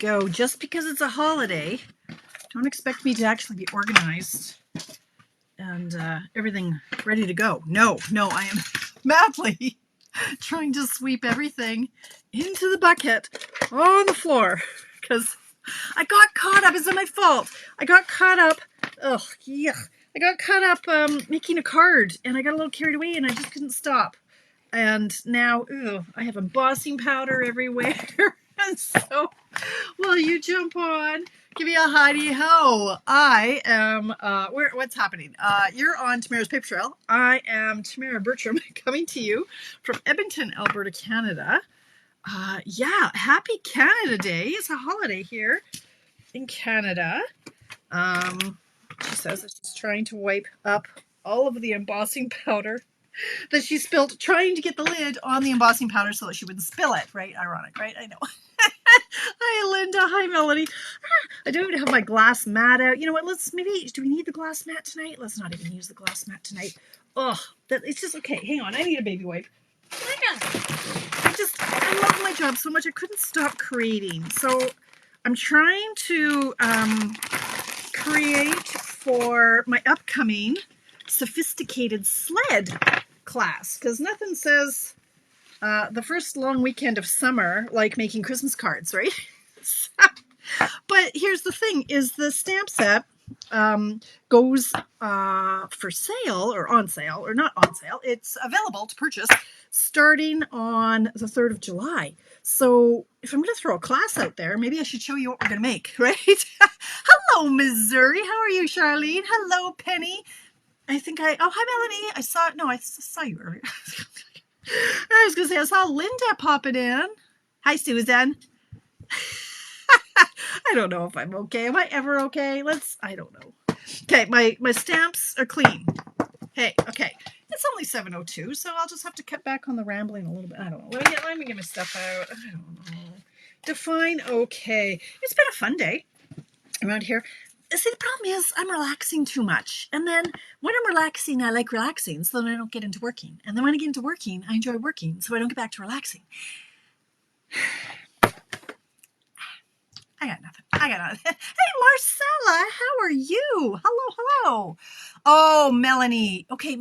go. Just because it's a holiday, don't expect me to actually be organized and everything ready to go. No, I am madly trying to sweep everything into the bucket on the floor because I got caught up. It's not my fault. I got caught up. Oh, yeah. I got caught up making a card and I got a little carried away and I just couldn't stop. And now, I have embossing powder everywhere. And so, will you jump on? Give me a hidey ho. I am, what's happening? You're on Tamara's Paper Trail. I am Tamara Bertram coming to you from Edmonton, Alberta, Canada. Yeah, happy Canada Day. It's a holiday here in Canada. She says that she's trying to wipe up all of the embossing powder that she spilled, trying to get the lid on the embossing powder so that she wouldn't spill it, right? Ironic, right? I know. Hi, Linda. Hi, Melody. I don't even have my glass mat out. You know what? Do we need the glass mat tonight? Let's not even use the glass mat tonight. Oh, it's just, okay, hang on. I need a baby wipe. I love my job so much. I couldn't stop creating. So I'm trying to create for my upcoming sophisticated sled class, because nothing says the first long weekend of summer like making Christmas cards, right? But here's the thing, is the stamp set goes for sale, or on sale, or not on sale. It's available to purchase starting on the 3rd of July. So if I'm going to throw a class out there, maybe I should show you what we're going to make, right? Hello, Missouri. How are you, Charlene? Hello, Penny. Oh, hi, Melanie. I saw you earlier. I was going to say, I saw Linda popping in. Hi, Susan. I don't know if I'm okay. Am I ever okay? I don't know. Okay, my stamps are clean. Hey, okay. It's only 7:02, so I'll just have to cut back on the rambling a little bit. I don't know. Let me get my stuff out. I don't know. Define okay. It's been a fun day around here. See, the problem is I'm relaxing too much. And then when I'm relaxing, I like relaxing, so then I don't get into working. And then when I get into working, I enjoy working, so I don't get back to relaxing. I got nothing. Hey, Marcella, how are you? Hello. Oh, Melanie. Okay,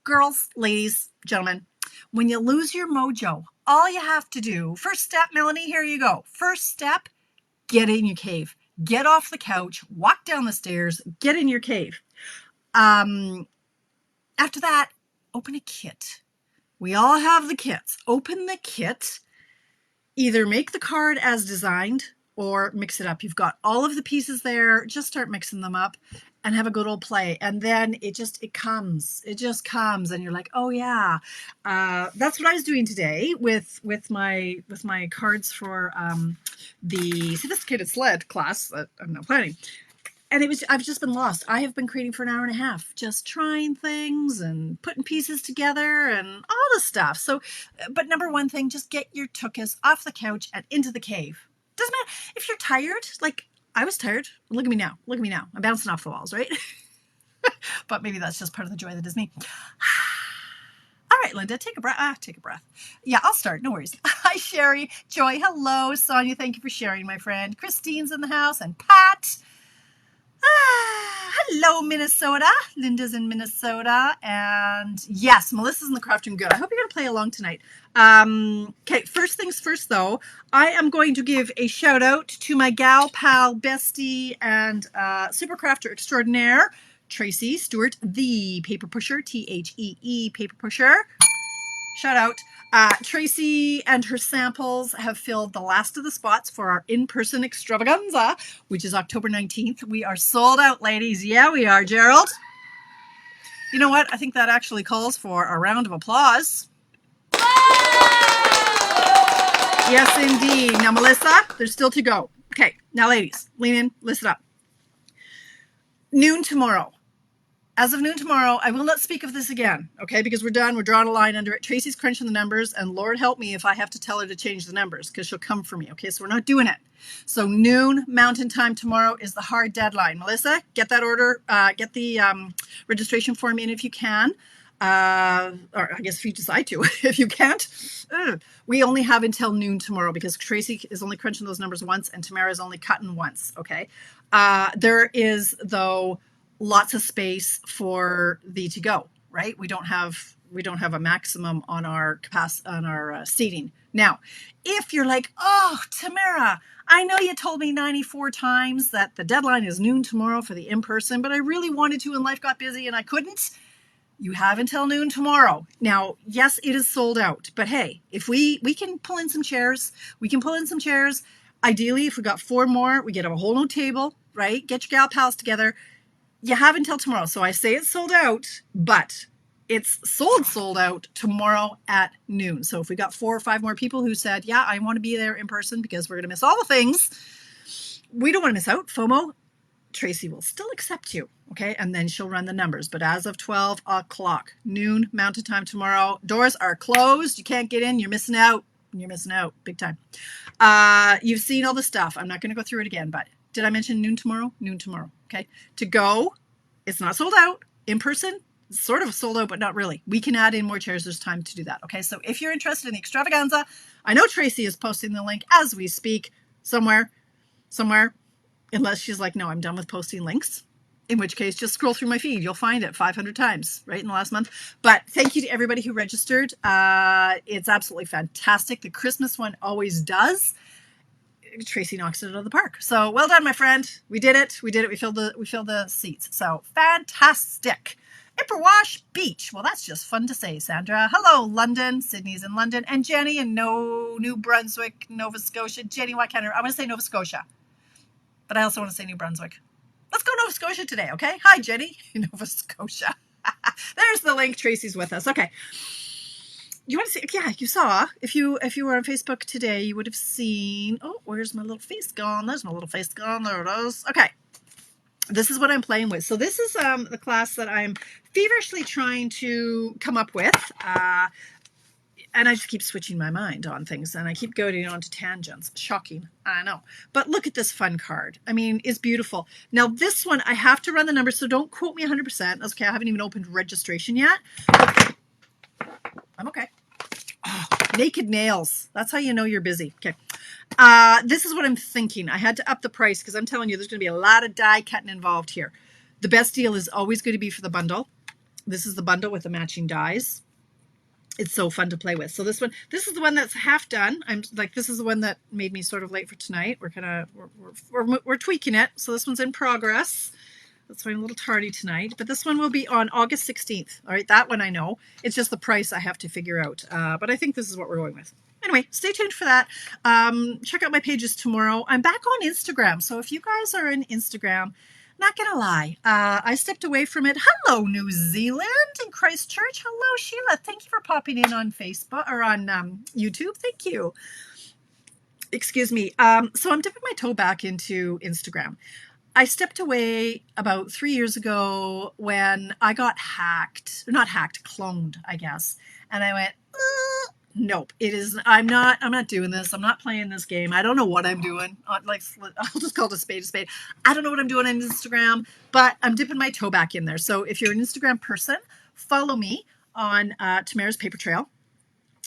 girls, ladies, gentlemen, when you lose your mojo, all you have to do, first step, Melanie, here you go. First step, get in your cave. Get off the couch, walk down the stairs, get in your cave. After that, open a kit. We all have the kits. Open the kit. Either make the card as designed or mix it up. You've got all of the pieces there. Just start mixing them up and have a good old play. And then it just comes. And you're like, oh yeah. That's what I was doing today with my cards for the sophisticated sled class that I'm now planning. And I've just been lost. I have been creating for an hour and a half, just trying things and putting pieces together and all the stuff. So, but number one thing, just get your tuchus off the couch and into the cave. Doesn't matter if you're tired, like I was tired. Look at me now. I'm bouncing off the walls, right? But maybe that's just part of the joy that is me. All right, Linda, take a breath. Yeah, I'll start. No worries. Hi, Sherry. Joy, hello. Sonia, thank you for sharing, my friend. Christine's in the house, and Pat. Hello, Minnesota. Linda's in Minnesota. And yes, Melissa's in the Crafting Good. I hope you're going to play along tonight. Okay, first things first, though. I am going to give a shout out to my gal, pal, bestie, and super crafter extraordinaire, Tracy Stewart, the Paper Pusher, Thee Paper Pusher. Shout out. Tracy and her samples have filled the last of the spots for our in-person extravaganza, which is October 19th. We are sold out, ladies. Yeah, we are, Gerald. You know what? I think that actually calls for a round of applause. Yes, indeed. Now, Melissa, there's still to go. Okay, now, ladies, lean in, listen up. Noon tomorrow. As of noon tomorrow, I will not speak of this again, okay, because we're done. We're drawing a line under it. Tracy's crunching the numbers, and Lord help me if I have to tell her to change the numbers, because she'll come for me, okay? So we're not doing it. So noon Mountain Time tomorrow is the hard deadline. Melissa, get that order, get the registration form in if you can. Or I guess if you decide to. If you can't, we only have until noon tomorrow because Tracy is only crunching those numbers once and Tamara is only cutting once. Okay. There is, though, lots of space for the to go, right? We don't have a maximum on our capacity on our seating. Now, if you're like, oh, Tamara, I know you told me 94 times that the deadline is noon tomorrow for the in-person, but I really wanted to and life got busy and I couldn't. You have until noon tomorrow. Now, yes, it is sold out, but hey, if we can pull in some chairs, we can pull in some chairs. Ideally, if we got 4 more, we get a whole new table, right? Get your gal pals together. You have until tomorrow. So I say it's sold out, but it's sold out tomorrow at noon. So if we got 4 or 5 more people who said, yeah, I want to be there in person because we're going to miss all the things, we don't want to miss out. FOMO, Tracy will still accept you, okay? And then she'll run the numbers. But as of 12 o'clock, noon Mountain Time tomorrow, doors are closed. You can't get in. You're missing out. You're missing out big time. You've seen all the stuff. I'm not going to go through it again, but did I mention noon tomorrow? Noon tomorrow, okay? To go, it's not sold out. In person, it's sort of sold out, but not really. We can add in more chairs. There's time to do that, okay? So if you're interested in the extravaganza, I know Tracy is posting the link as we speak somewhere, unless she's like, no, I'm done with posting links. In which case, just scroll through my feed. You'll find it 500 times, right, in the last month. But thank you to everybody who registered. It's absolutely fantastic. The Christmas one always does. Tracy knocks it out of the park. So well done, my friend. We did it. We filled the seats. So fantastic. Ipperwash Beach. Well, that's just fun to say, Sandra. Hello, London. Sydney's in London. And Jenny in New Brunswick, Nova Scotia. Jenny, why can't I want to say Nova Scotia. But I also want to say New Brunswick. Let's go Nova Scotia today, okay? Hi, Jenny, Nova Scotia. There's the link. Tracy's with us. Okay. You want to see? Yeah, you saw. If you were on Facebook today, you would have seen. Oh, where's my little face gone? There's my little face gone. There it is. Okay. This is what I'm playing with. So this is the class that I'm feverishly trying to come up with. And I just keep switching my mind on things and I keep going on to tangents. Shocking. I know. But look at this fun card. I mean, it's beautiful. Now, this one, I have to run the numbers, so don't quote me 100%. That's okay. I haven't even opened registration yet. I'm okay. Oh, naked nails. That's how you know you're busy. Okay. This is what I'm thinking. I had to up the price because I'm telling you there's going to be a lot of die cutting involved here. The best deal is always going to be for the bundle. This is the bundle with the matching dies. It's so fun to play with. So this is the one that's half done. I'm like, this is the one that made me sort of late for tonight. We're tweaking it. So this one's in progress. That's why I'm a little tardy tonight. But this one will be on August 16th. All right, that one I know. It's just the price I have to figure out. But I think this is what we're going with. Anyway, stay tuned for that. Check out my pages tomorrow. I'm back on Instagram. So if you guys are in Instagram, not gonna lie, I stepped away from it. Hello, New Zealand in Christchurch. Hello, Sheila. Thank you for popping in on Facebook or on YouTube. Thank you. Excuse me. So I'm dipping my toe back into Instagram. I stepped away about 3 years ago when I got cloned, I guess. And I went, nope, I'm not doing this. I'm not playing this game. I don't know what I'm doing. Like, I'll just call it a spade a spade. I don't know what I'm doing on Instagram, but I'm dipping my toe back in there. So if you're an Instagram person, follow me on Tamara's Paper Trail.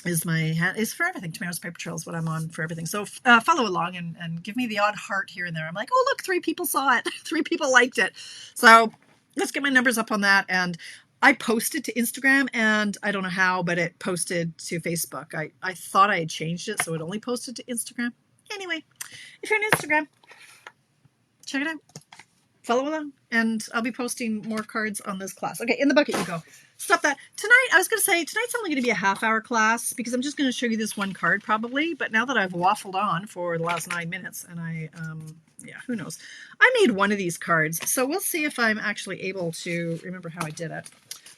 Is for everything. Tamara's Paper Trail is what I'm on for everything. So follow along and give me the odd heart here and there. I'm like, oh, look, 3 people saw it. 3 people liked it. So let's get my numbers up on that. And I posted to Instagram, and I don't know how, but it posted to Facebook. I thought I had changed it, so it only posted to Instagram. Anyway, if you're on Instagram, check it out. Follow along, and I'll be posting more cards on this class. Okay, in the bucket you go. Stop that. Tonight, I was going to say, tonight's only going to be a half-hour class because I'm just going to show you this one card probably, but now that I've waffled on for the last 9 minutes, and yeah, who knows. I made one of these cards, so we'll see if I'm actually able to remember how I did it.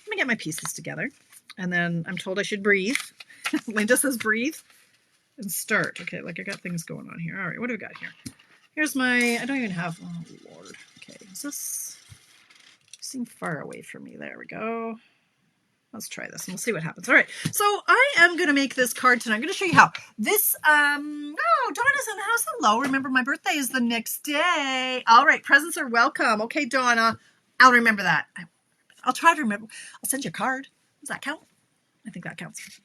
Let me get my pieces together, and then I'm told I should breathe. Linda says breathe and start. Okay, like I got things going on here. All right, what do we got here? Here's my, I don't even have, oh Lord. Okay, is this, seem far away from me. There we go. Let's try this and we'll see what happens. All right, so I am going to make this card tonight. I'm going to show you how. This, oh, Donna's in the house. Hello. Remember, my birthday is the next day. All right, presents are welcome. Okay, Donna, I'll remember that. I'll try to remember. I'll send you a card. Does that count? I think that counts.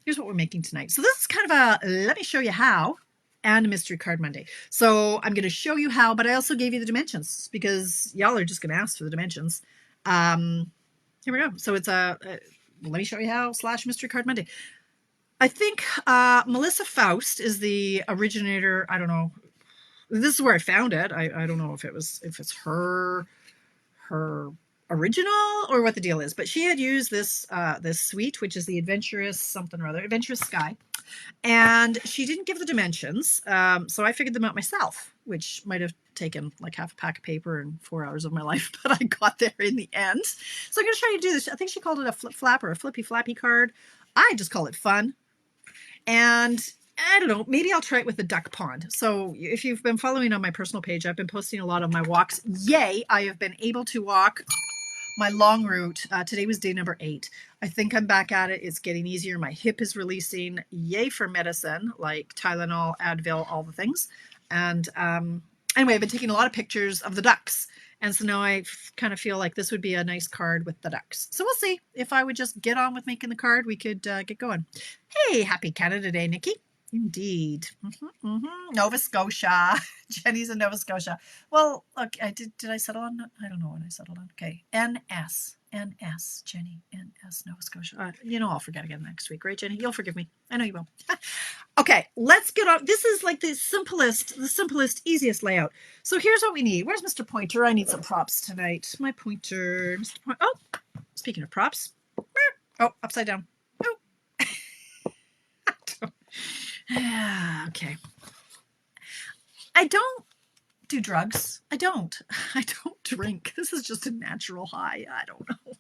Here's what we're making tonight. So this is kind of a let me show you how and Mystery Card Monday. So I'm going to show you how, but I also gave you the dimensions because y'all are just going to ask for the dimensions. Here we go. So it's a let me show you how / Mystery Card Monday. I think Melissa Faust is the originator. I don't know. This is where I found it. I don't know if it's her original or what the deal is, but she had used this this suite, which is the Adventurous something or other, Adventurous Sky, and she didn't give the dimensions, so I figured them out myself, which might have taken like half a pack of paper and 4 hours of my life, but I got there in the end. So I'm going to try to do this. I think she called it a flip flap or a flippy flappy card. I just call it fun, and I don't know, maybe I'll try it with the duck pond. So if you've been following on my personal page, I've been posting a lot of my walks. Yay, I have been able to walk my long route. Today was day number 8. I think I'm back at it. It's getting easier. My hip is releasing. Yay for medicine, like Tylenol, Advil, all the things. And anyway, I've been taking a lot of pictures of the ducks. And so now I kind of feel like this would be a nice card with the ducks. So we'll see. If I would just get on with making the card, we could get going. Hey, happy Canada Day, Nikki. Indeed. Nova Scotia. Jenny's in Nova Scotia. Well, look, did I settle on? I don't know what I settled on. Okay. NS, Jenny, NS, Nova Scotia. I'll forget again next week, right, Jenny? You'll forgive me. I know you will. Okay, let's get on. This is like the simplest, easiest layout. So here's what we need. Where's Mr. Pointer? I need some props tonight. My pointer. Mr. Pointer. Oh, speaking of props. Oh, upside down. Okay. I don't do drugs. I don't drink. This is just a natural high. I don't know.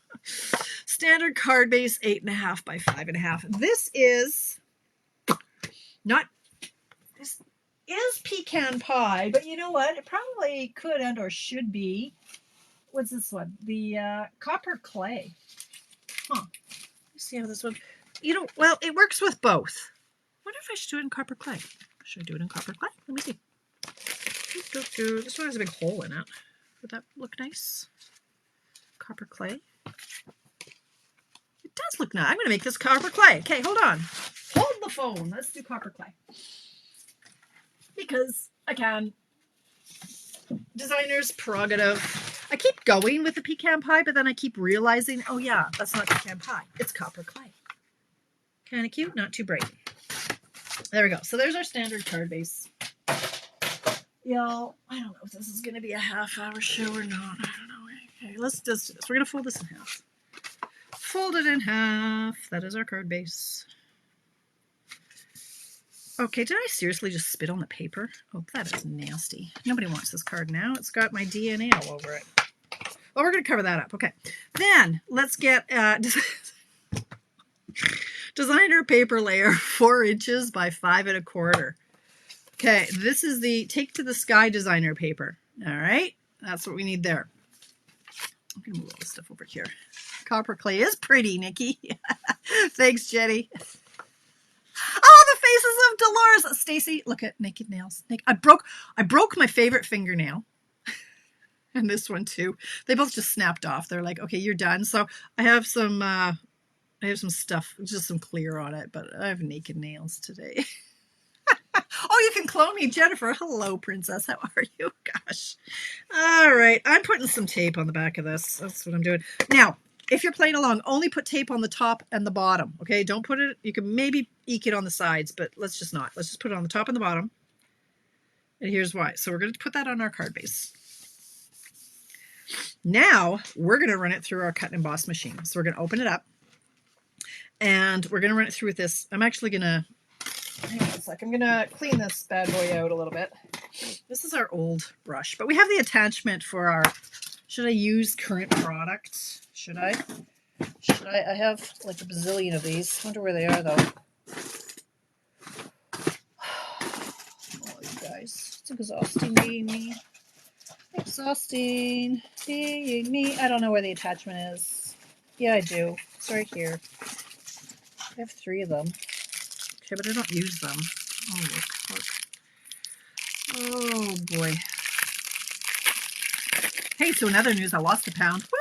Standard card base 8.5 by 5.5. This is pecan pie, but you know what? It probably could and or should be. What's this one? The copper clay. Let's see how this one. Well, it works with both. I wonder if I should do it in copper clay. Should I do it in copper clay? Let me see. This one has a big hole in it. Would that look nice? Copper clay. It does look nice. I'm going to make this copper clay. Okay, hold on. Hold the phone. Let's do copper clay. Because I can. Designer's prerogative. I keep going with the pecan pie, but then I keep realizing, oh yeah, that's not pecan pie. It's copper clay. Kind of cute, not too bright. There we go. So there's our standard card base. Y'all, I don't know if this is going to be a half-hour show or not. I don't know. Okay, let's just do this. We're going to fold this in half. Fold it in half. That is our card base. Okay, did I seriously just spit on the paper? Oh, that is nasty. Nobody wants this card now. It's got my DNA all over it. Well, we're going to cover that up. Okay. Then let's get designer paper layer 4 inches by 5.25. Okay, this is the Take to the Sky designer paper. All right, that's what we need there. I'm gonna move all this stuff over here. Copper clay is pretty, Nikki. Thanks, Jenny. Oh, the faces of Dolores. Stacy, look at naked nails. I broke my favorite fingernail. And this one too. They both just snapped off. They're like, okay, you're done. So I have some stuff, just some clear on it, but I have naked nails today. Oh, you can clone me, Jennifer. Hello, princess. How are you? Gosh. All right. I'm putting some tape on the back of this. That's what I'm doing. Now, if you're playing along, only put tape on the top and the bottom. Okay? Don't put it, you can maybe eke it on the sides, but let's just not. Let's just put it on the top and the bottom. And here's why. So we're going to put that on our card base. Now, we're going to run it through our cut and emboss machine. So we're going to open it up. And we're going to run it through with this. I'm actually going to, hang on a sec. I'm going to clean this bad boy out a little bit. This is our old brush, but we have the attachment for our, should I use current product? Should I? I have like a bazillion of these. I wonder where they are though. Oh, you guys. It's exhausting being me. Exhausting being me. I don't know where the attachment is. Yeah, I do. It's right here. I have 3 of them. Okay, but I don't use them. Oh, look. Oh, boy. Hey, so in other news, I lost a pound. Woo!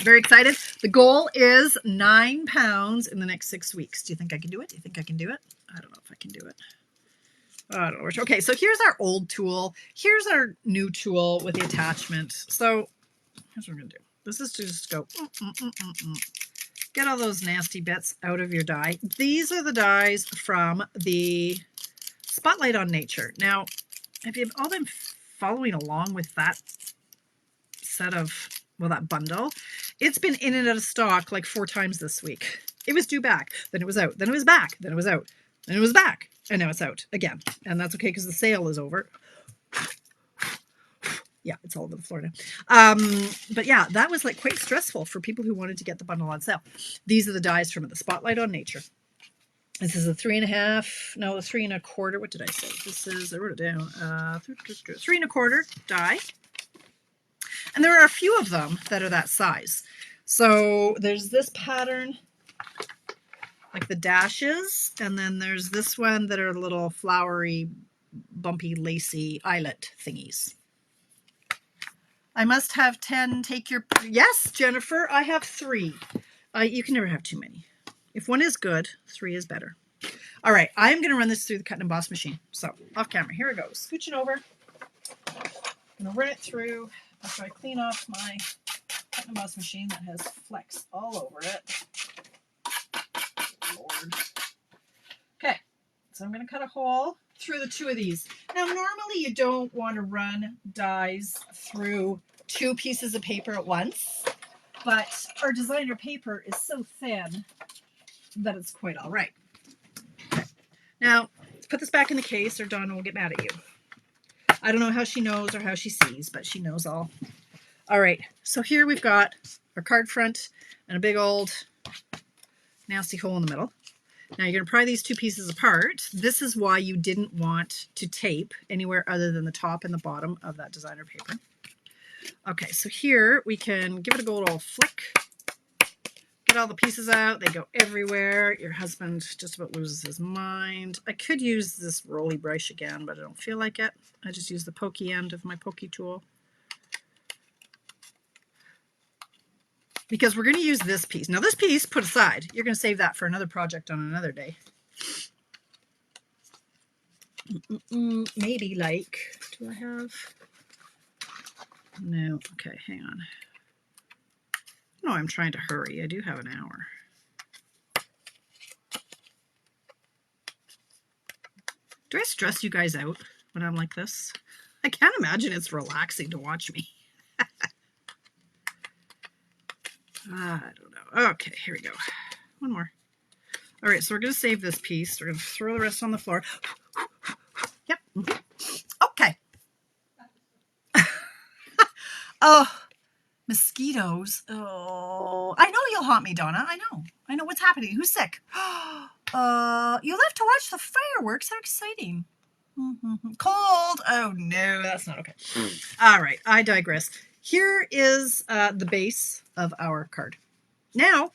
Very excited. The goal is 9 pounds in the next 6 weeks. Do you think I can do it? Do you think I can do it? I don't know if I can do it. I don't know. Okay, so here's our old tool. Here's our new tool with the attachment. So here's what we're going to do. This is to just go, get all those nasty bits out of your die. These are the dies from the Spotlight on Nature. Now, if you've all been following along with that set of, well, that bundle, it's been in and out of stock like 4 times this week. It was due back, then it was out, then it was back, then it was out, then it was back, and now it's out again. And that's okay because the sale is over. Yeah, it's all over the floor now. But yeah, that was like quite stressful for people who wanted to get the bundle on sale. These are the dies from it, the Spotlight on Nature. This is a 3.5, no, a 3 1/4. What did I say? This is, I wrote it down, 3 1/4 die. And there are a few of them that are that size. So there's this pattern, like the dashes, and then there's this one that are little flowery, bumpy, lacy eyelet thingies. I must have 10, take your, yes, Jennifer, I have 3. You can never have too many. If one is good, 3 is better. All right, I'm going to run this through the cut and emboss machine. So off camera, here it goes. Scooching over. I'm going to run it through after I clean off my cut and emboss machine that has flecks all over it. Lord. Okay, so I'm going to cut a hole through the 2 of these. Now, normally you don't want to run dies through 2 pieces of paper at once, but our designer paper is so thin that it's quite all right. Okay. Now, let's put this back in the case or Donna will get mad at you. I don't know how she knows or how she sees, but she knows all. All right, so here we've got our card front and a big old nasty hole in the middle. Now you're going to pry these 2 pieces apart. This is why you didn't want to tape anywhere other than the top and the bottom of that designer paper. Okay, so here we can give it a good old flick. Get all the pieces out. They go everywhere. Your husband just about loses his mind. I could use this rolly brush again, but I don't feel like it. I just use the pokey end of my pokey tool. Because we're going to use this piece. Now this piece, put aside. You're going to save that for another project on another day. Maybe like, do I have? No. Okay, hang on. No, I'm trying to hurry. I do have an hour. Do I stress you guys out when I'm like this? I can't imagine it's relaxing to watch me. I don't know. Okay, here we go. One more. All right, so we're going to save this piece. We're going to throw the rest on the floor. Yep. Okay. Oh, mosquitoes. Oh, I know you'll haunt me, Donna. I know. I know what's happening. Who's sick? You left to watch the fireworks. How exciting. Cold. Oh, no, that's not okay. All right, I digress. Here is the base of our card. Now,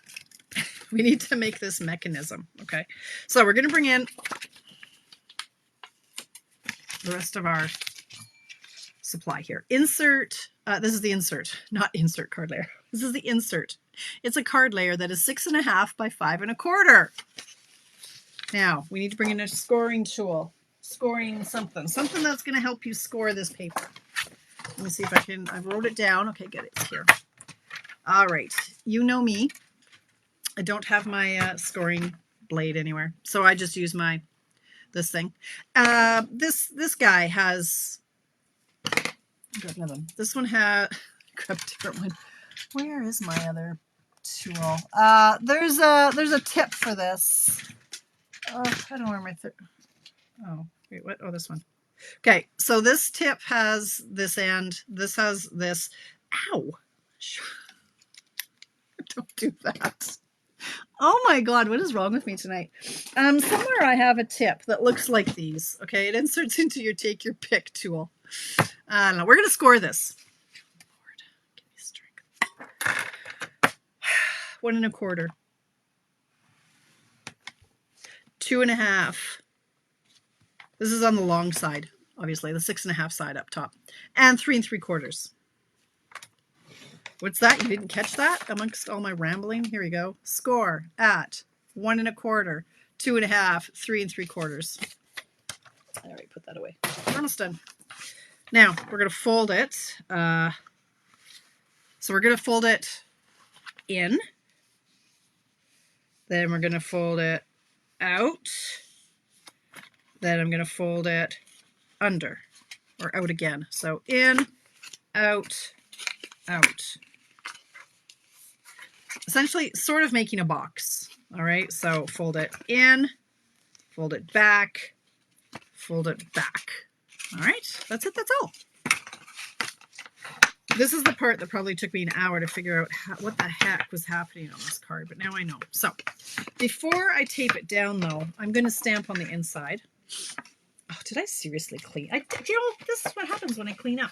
we need to make this mechanism, okay? So we're going to bring in the rest of our supply here. Insert, this is the insert, not insert card layer. This is the insert. It's a card layer that is 6.5 by 5 1/4. Now, we need to bring in a scoring tool. Scoring something that's going to help you score this paper. Let me see if I can, I wrote it down. Okay, good, it's here. All right, you know me. I don't have my scoring blade anywhere, so I just use this thing. This guy has, grab another one. This one has, grab a different one. Where is my other tool? There's a tip for this. I don't know where my oh, wait, what? Oh, this one. Okay, so this tip has this end. This has this. Ow! Don't do that. Oh my God, what is wrong with me tonight? Somewhere I have a tip that looks like these. Okay, it inserts into your take your pick tool. I don't know. We're gonna score this. Lord, give me strength. 1 1/4. 2.5. This is on the long side, obviously, the 6.5 side up top, and 3 3/4. What's that? You didn't catch that amongst all my rambling? Here we go. Score at 1 1/4, 2 1/2, 3 3/4. All right, put that away. We're almost done. Now we're going to fold it. So we're going to fold it in. Then we're going to fold it out. Then I'm going to fold it under or out again. So in, out, out. Essentially sort of making a box. All right, so fold it in, fold it back, fold it back. All right, that's it, that's all. This is the part that probably took me an hour to figure out what the heck was happening on this card, but now I know. So before I tape it down though, I'm going to stamp on the inside. Oh, did I seriously clean? You know, this is what happens when I clean up.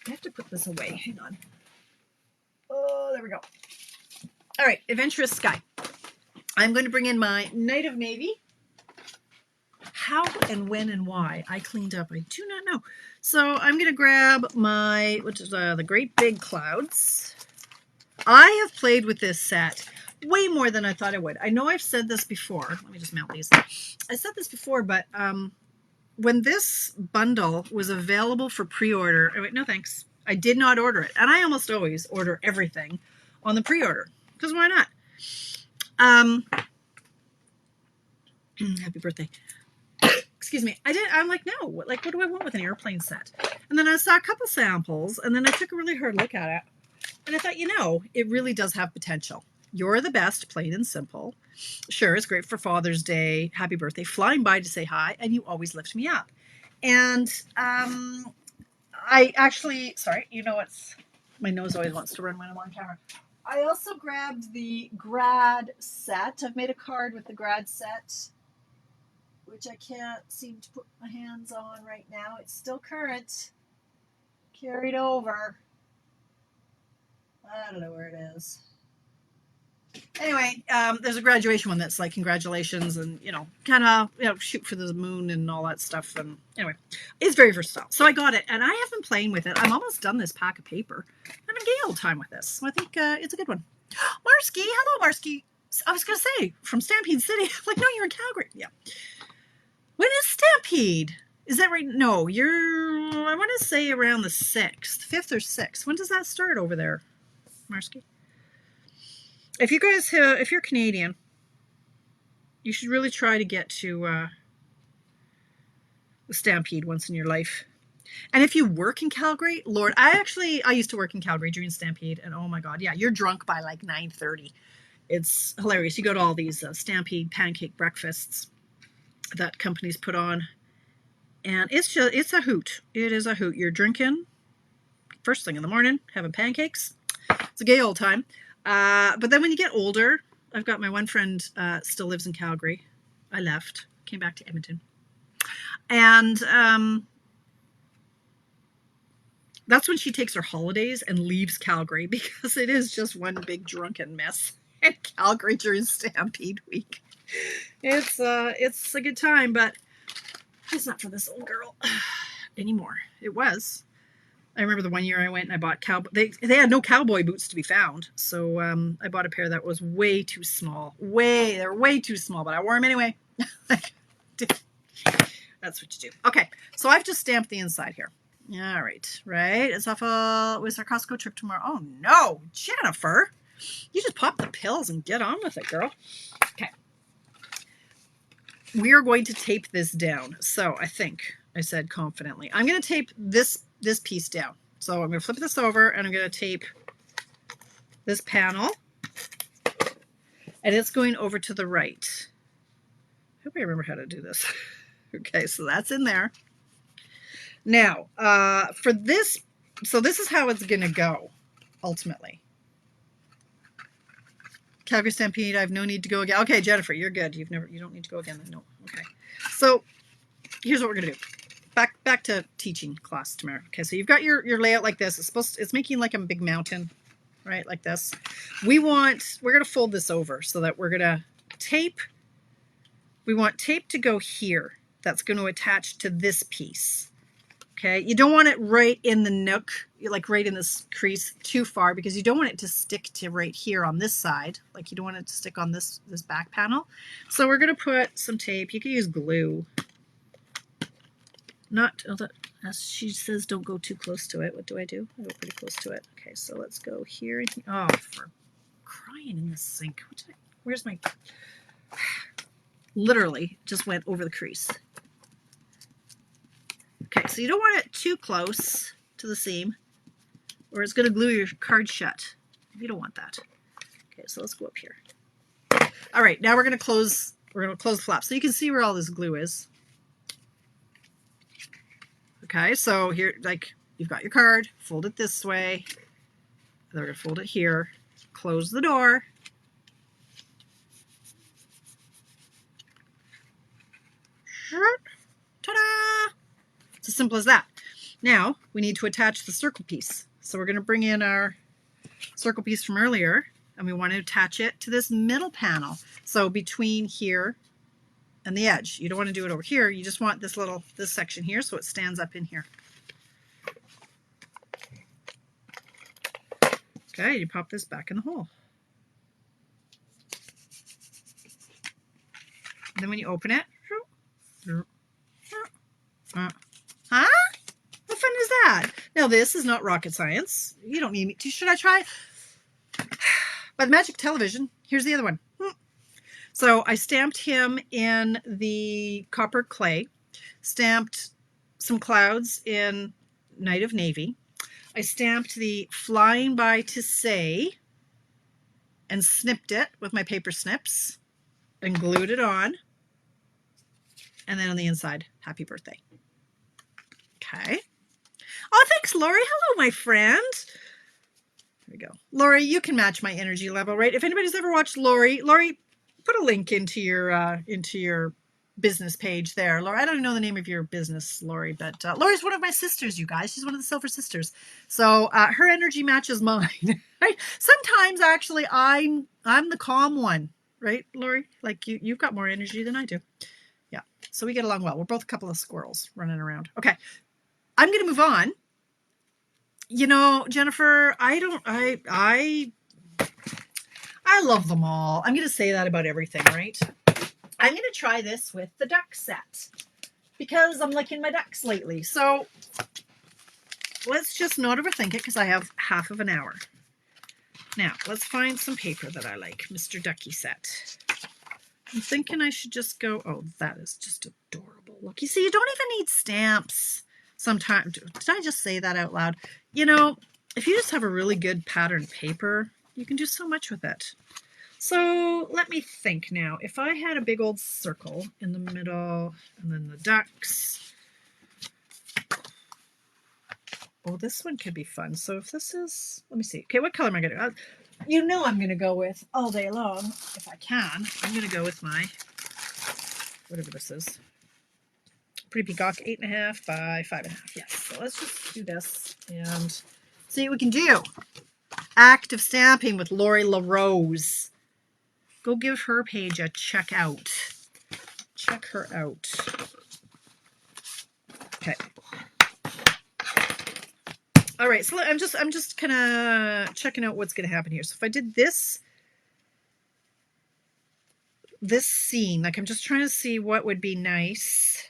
I have to put this away, hang on. Oh, there we go. All right, Adventurous Sky. I'm going to bring in my Night of Navy. How and when and why I cleaned up, I do not know. So I'm going to grab my, which is the Great Big Clouds. I have played with this set way more than I thought I would. I know I've said this before. Let me just mount these. I said this before, but when this bundle was available for pre-order, oh wait, no thanks. I did not order it. And I almost always order everything on the pre-order. Because why not? Happy birthday. Excuse me. I'm like, no, what do I want with an airplane set? And then I saw a couple samples, and then I took a really hard look at it. And I thought, you know, it really does have potential. You're the best, plain and simple. Sure, it's great for Father's Day, happy birthday, flying by to say hi, and you always lift me up. And I actually, sorry, you know what's, my nose always wants to run when I'm on camera. I also grabbed the grad set. I've made a card with the grad set, which I can't seem to put my hands on right now. It's still current. Carried over. I don't know where it is. Anyway, there's a graduation one that's like congratulations and, you know, kind of, you know, shoot for the moon and all that stuff. And anyway, it's very versatile. So I got it and I have been playing with it. I'm almost done this pack of paper. I'm having a gay old time with this. So I think it's a good one. Marsky, hello Marsky. I was going to say from Stampede City. Like, no, you're in Calgary. Yeah. When is Stampede? Is that right? No, I want to say around the 6th, 5th or 6th. When does that start over there, Marsky? If you guys, if you're Canadian, you should really try to get to the Stampede once in your life. And if you work in Calgary, Lord, I used to work in Calgary during Stampede, and oh my God, yeah, you're drunk by like 9:30. It's hilarious. You go to all these Stampede pancake breakfasts that companies put on, and it's a hoot. It is a hoot. You're drinking first thing in the morning, having pancakes. It's a gay old time. But then when you get older, I've got my one friend still lives in Calgary. I left, came back to Edmonton. And that's when she takes her holidays and leaves Calgary because it is just one big drunken mess in Calgary during Stampede Week. It's a good time, but it's not for this old girl anymore. It was. I remember the one year I went and I bought they had no cowboy boots to be found. So I bought a pair that was way too small. They're way too small, but I wore them anyway. That's what you do. Okay, so I've just stamped the inside here. All right, right. It's off with our Costco trip tomorrow. Oh no, Jennifer. You just pop the pills and get on with it, girl. Okay. We are going to tape this down. So I think I said confidently. I'm going to tape this piece down. So I'm going to flip this over and I'm going to tape this panel. And it's going over to the right. I hope I remember how to do this. Okay, so that's in there. Now, for this, so this is how it's going to go, ultimately. Calgary Stampede, I have no need to go again. Okay, Jennifer, you're good. You don't need to go again. No, okay. So here's what we're going to do. Back to teaching class, Tamara. Okay, so you've got your layout like this. It's making like a big mountain, right? Like this. We're going to fold this over so that we're going to tape. We want tape to go here. That's going to attach to this piece. Okay, you don't want it right in the nook, like right in this crease too far, because you don't want it to stick to right here on this side. Like you don't want it to stick on this back panel. So we're going to put some tape. You can use glue. Not, as she says, don't go too close to it. What do? I go pretty close to it. Okay, so let's go here and here. Oh, for crying in the sink. Where's my... Literally just went over the crease. Okay, so you don't want it too close to the seam or it's going to glue your card shut. You don't want that. Okay, so let's go up here. All right, now we're going to close the flap so you can see where all this glue is. Okay, so here, like, you've got your card, fold it this way. Then we're going to fold it here, close the door. Ta-da! It's as simple as that. Now we need to attach the circle piece. So we're going to bring in our circle piece from earlier and we want to attach it to this middle panel. So between here and the edge. You don't want to do it over here. You just want this section here so it stands up in here. Okay, you pop this back in the hole. And then when you open it, huh? What fun is that? Now this is not rocket science. You don't need me to. Should I try? By the magic television, here's the other one. So I stamped him in the copper clay, stamped some clouds in Night of Navy. I stamped the Flying by to Say and snipped it with my paper snips and glued it on. And then on the inside, happy birthday. Okay. Oh, thanks, Lori. Hello, my friend. There we go. Lori, you can match my energy level, right? If anybody's ever watched Lori, put a link into your business page there. Lori, I don't know the name of your business, Lori, but Lori's one of my sisters, you guys. She's one of the Silver Sisters. So her energy matches mine. Right? Sometimes, actually, I'm the calm one, right, Lori? Like you've got more energy than I do. Yeah. So we get along well. We're both a couple of squirrels running around. Okay. I'm going to move on. You know, Jennifer, I love them all. I'm going to say that about everything, right? I'm going to try this with the duck set because I'm liking my ducks lately. So let's just not overthink it because I have half of an hour. Now, let's find some paper that I like. Mr. Ducky set. I'm thinking I should just go, oh, that is just adorable. Look, you see, you don't even need stamps sometimes. Did I just say that out loud? You know, if you just have a really good pattern paper, you can do so much with it. So let me think now. If I had a big old circle in the middle and then the ducks. Oh, this one could be fun. So if this is, let me see. Okay, what color am I going to do? You know I'm going to go with all day long, if I can. I'm going to go with my, whatever this is. Pretty Peacock, 8.5 by 5.5. Yes, so let's just do this and see what we can do. Active stamping with Lori LaRose. Go give her page a check out. Check her out. Okay. All right, so I'm just kind of checking out what's going to happen here. So if I did this scene, like I'm just trying to see what would be nice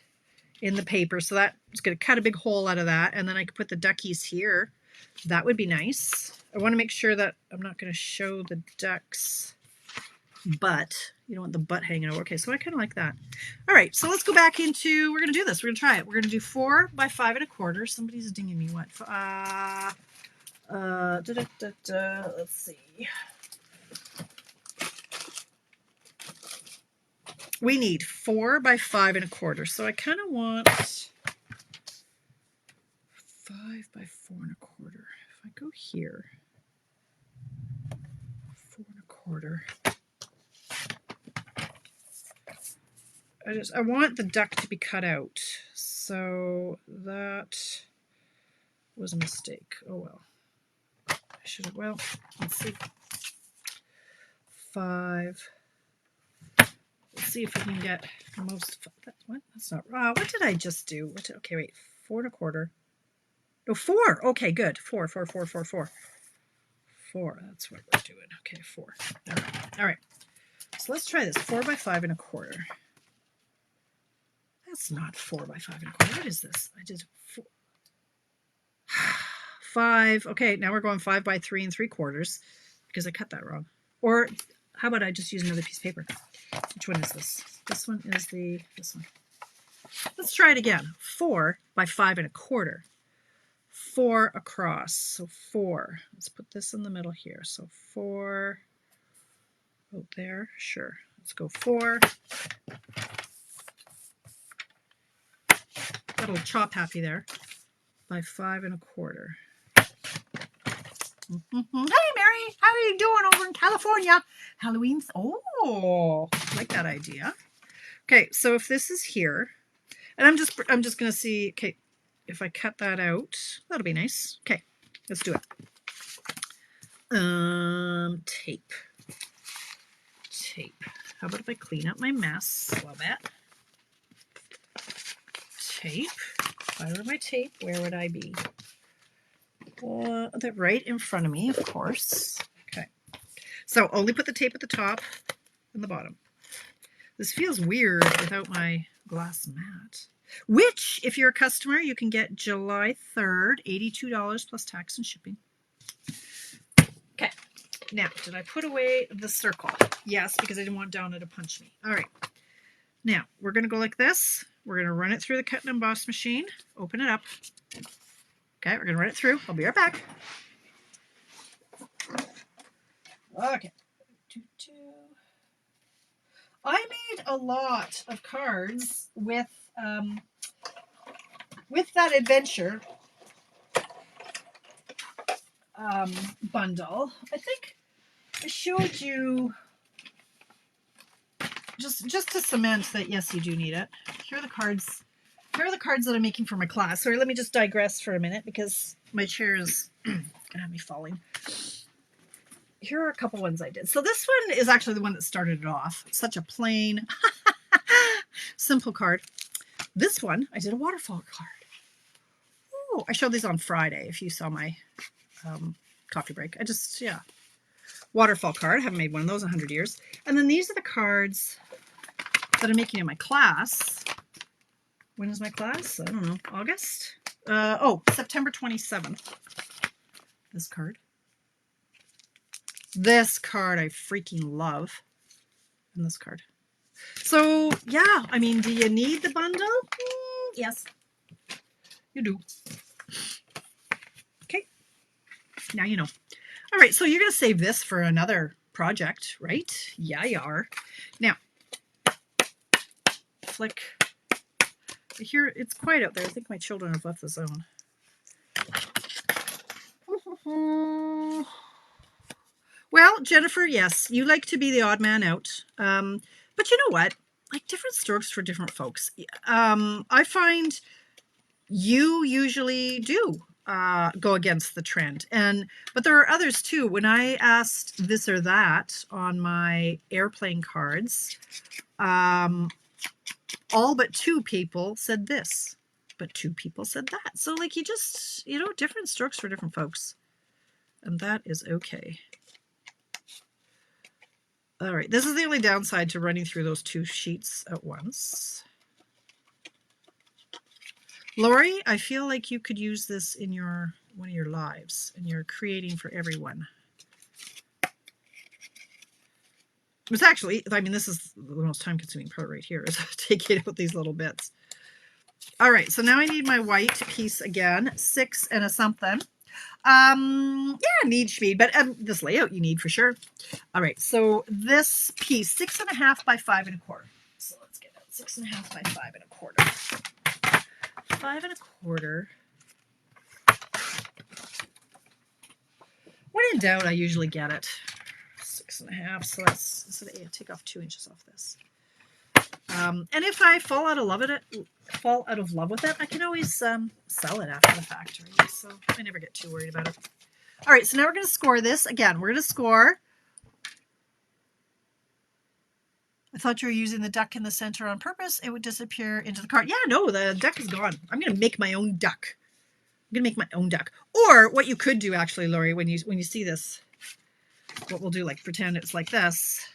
in the paper. So that's going to cut a big hole out of that, and then I could put the duckies here. That would be nice. I want to make sure that I'm not going to show the ducks' butt. You don't want the butt hanging over. Okay, so I kind of like that. All right, so let's go back into, we're going to do this. We're going to try it. We're going to do 4 by 5.25. Somebody's dinging me. What? Let's see. We need 4 by 5.25. So I kind of want 5 by 4.25. If I go here, 4.25. I want the duck to be cut out. So that was a mistake. Oh well. I should have, well, let's see. 5. Let's see if we can get most, what? That's not, what did I just do? Okay, wait. 4 1/4. No, 4. Okay, good. 4. That's what we're doing. Okay, 4. All right. So let's try this. 4 by 5 1/4. That's not 4 by 5 1/4. What is this? I did 4. 5. Okay, now we're going 5 by 3 3/4 because I cut that wrong. Or how about I just use another piece of paper? Which one is this? This one is this one. Let's try it again. 4 by 5 1/4. 4 across. So 4. Let's put this in the middle here. So 4. Oh, there. Sure. Let's go 4. Got a little chop happy there. By 5 1/4. Hey, Mary. How are you doing over in California? Halloween's. Oh, I like that idea. Okay, so if this is here, and I'm just going to see, okay, if I cut that out, that'll be nice. Okay, let's do it. Tape. How about if I clean up my mess a little bit? Tape. If I were my tape, where would I be? They're right in front of me, of course. Okay. So only put the tape at the top and the bottom. This feels weird without my glass mat. Which, if you're a customer, you can get July 3rd, $82 plus tax and shipping. Okay. Now, did I put away the circle? Yes, because I didn't want Donna to punch me. All right. Now, we're going to go like this. We're going to run it through the cut and emboss machine. Open it up. Okay, we're going to run it through. I'll be right back. Okay. I made a lot of cards with that adventure bundle. I think I showed you just to cement that yes, you do need it. Here are the cards. Here are the cards that I'm making for my class. Sorry, let me just digress for a minute because my chair is gonna have me falling. Here are a couple ones I did. So this one is actually the one that started it off. Such a plain, simple card. This one, I did a waterfall card. Oh, I showed these on Friday if you saw my coffee break. Waterfall card. I haven't made one of those in 100 years. And then these are the cards that I'm making in my class. When is my class? I don't know. August? September 27th. This card. This card I freaking love. And this card. So, yeah. I mean, do you need the bundle? Yes. You do. Okay. Now you know. All right. So you're going to save this for another project, right? Yeah, you are. Now, flick. Here, it's quiet out there. I think my children have left the zone. Well, Jennifer, yes, you like to be the odd man out. But you know what? Like different strokes for different folks. I find you usually do go against the trend. But there are others too. When I asked this or that on my airplane cards, all but 2 people said this, but 2 people said that. So like you just, different strokes for different folks. And that is okay. All right, this is the only downside to running through those 2 sheets at once. Lori, I feel like you could use this in one of your lives, and you're creating for everyone. It's actually, this is the most time-consuming part right here, is taking out these little bits. All right, so now I need my white piece again, 6 and a something. Need speed, but this layout you need for sure. All right, so this piece, 6.5 by 5 1/4. So let's get out 6.5 by 5 1/4. 5 1/4. When in doubt, I usually get it. 6.5. So let's take off 2 inches off this. And if I fall out of love with it, I can always sell it after the fact, right? So I never get too worried about it. All right, so now we're going to score this. Again, we're going to score I thought you were using the duck in the center on purpose. It would disappear into the card. Yeah, no, the duck is gone. I'm going to make my own duck. I'm going to make my own duck. Or what you could do actually, Lori, when you see this, what we'll do, like pretend it's like this.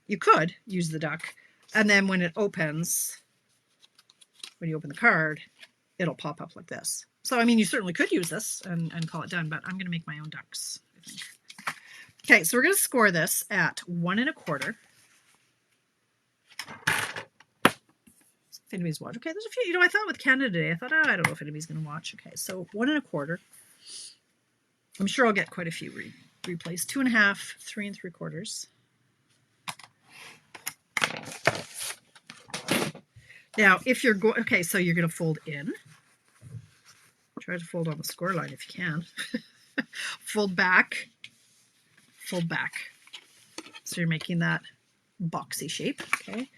You could use the duck, and then when it opens, when you open the card, it'll pop up like this. So, I mean, you certainly could use this and call it done, but I'm going to make my own ducks, I think. Okay, so we're going to score this at 1 1/4. If anybody's watching. Okay, there's a few. You know, I thought with Canada Day, I thought, oh, I don't know if anybody's going to watch. Okay, so 1 1/4. I'm sure I'll get quite a few replays. 2 1/2, 3 3/4. Now, if you're going, okay, so you're going to fold in. Try to fold on the score line if you can. Fold back, fold back. So you're making that boxy shape. Okay.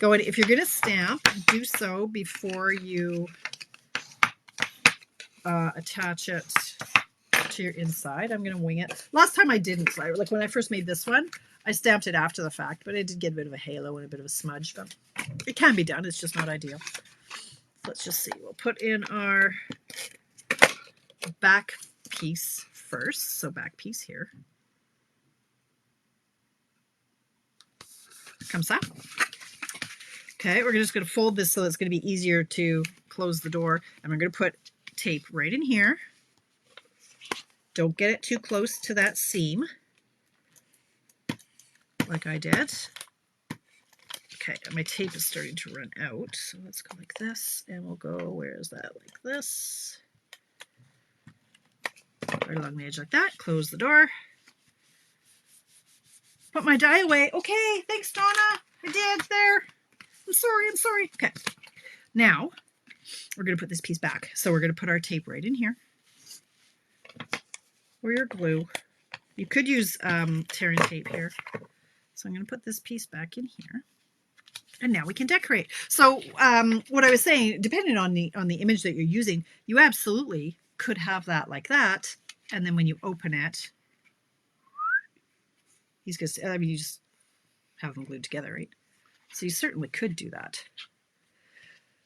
If you're going to stamp, do so before you attach it to your inside. I'm going to wing it. Last time I didn't. Like when I first made this one, I stamped it after the fact, but it did get a bit of a halo and a bit of a smudge. But it can be done. It's just not ideal. Let's just see. We'll put in our back piece first. So back piece here. Comes up. Okay, we're just going to fold this so it's going to be easier to close the door. And we're going to put tape right in here. Don't get it too close to that seam, like I did. Okay, my tape is starting to run out. So let's go like this, and we'll go, where is that? Like this. Right along the edge like that. Close the door. Put my die away. Okay, thanks, Donna. I did there. I'm sorry. Okay, now we're going to put this piece back. So we're going to put our tape right in here. Or your glue. You could use tearing tape here. So I'm going to put this piece back in here. And now we can decorate. So what I was saying, depending on the image that you're using, you absolutely could have that like that. And then when you open it, you just have them glued together, right? So you certainly could do that.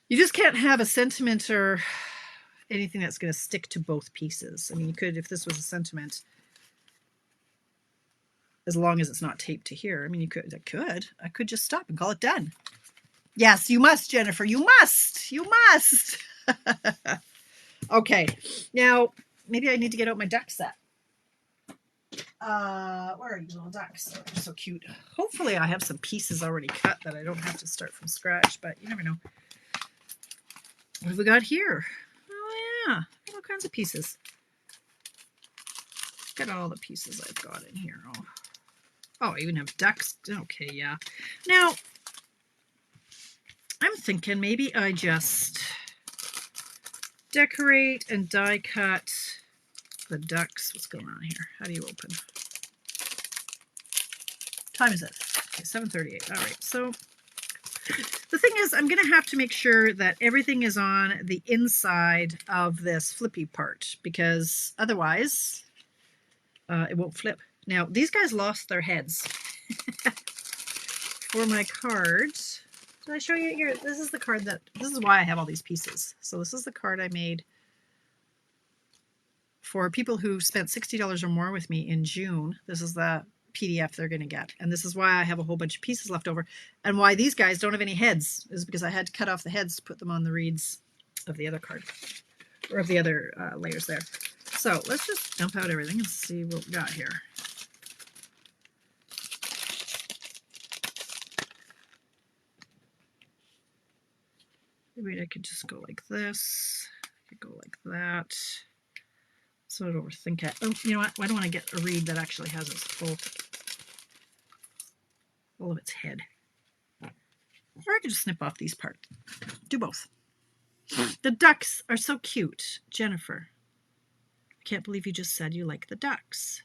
You just can't have a sentiment or anything that's going to stick to both pieces. I mean, you could, if this was a sentiment, as long as it's not taped to here. I mean, I could just stop and call it done. Yes, you must, Jennifer. You must. Okay, now maybe I need to get out my duck set. Where are you little ducks? Oh, they're so cute. Hopefully I have some pieces already cut that I don't have to start from scratch, but you never know. What have we got here? Oh yeah, all kinds of pieces. Look at all the pieces I've got in here. Oh, I even have ducks. Okay, yeah. Now, I'm thinking maybe I just decorate and die cut the ducks. What's going on here? How do you open? Time is it? Okay, 7:38. All right, so the thing is, I'm going to have to make sure that everything is on the inside of this flippy part, because otherwise it won't flip. Now, these guys lost their heads for my cards. Did I show you here? This is the card this is why I have all these pieces. So this is the card I made for people who spent $60 or more with me in June. This is the PDF they're going to get. And this is why I have a whole bunch of pieces left over. And why these guys don't have any heads is because I had to cut off the heads to put them on the reeds of the other card, or of the other layers there. So let's just dump out everything and see what we got here. Maybe I could just go like this. I could go like that. So I don't overthink it. Oh, you know what? I don't want to get a reed that actually has its full of its head. Or I could just snip off these parts. Do both. The ducks are so cute. Jennifer, I can't believe you just said you like the ducks.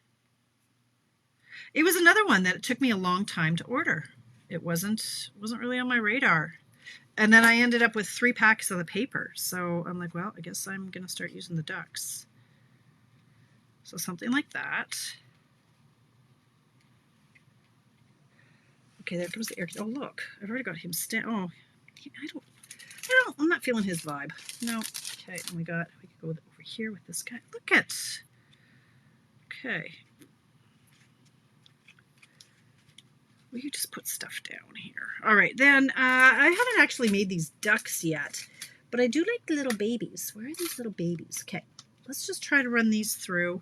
It was another one that it took me a long time to order. It wasn't really on my radar. And then I ended up with 3 packs of the paper. So I'm like, well, I guess I'm going to start using the ducks. So something like that. Okay, there comes the air. Oh, look, I've already got him oh, I'm not feeling his vibe. No. Okay, and we could go over here with this guy. Look at. Okay. Will you just put stuff down here? All right, then I haven't actually made these ducks yet, but I do like the little babies. Where are these little babies? Okay, let's just try to run these through.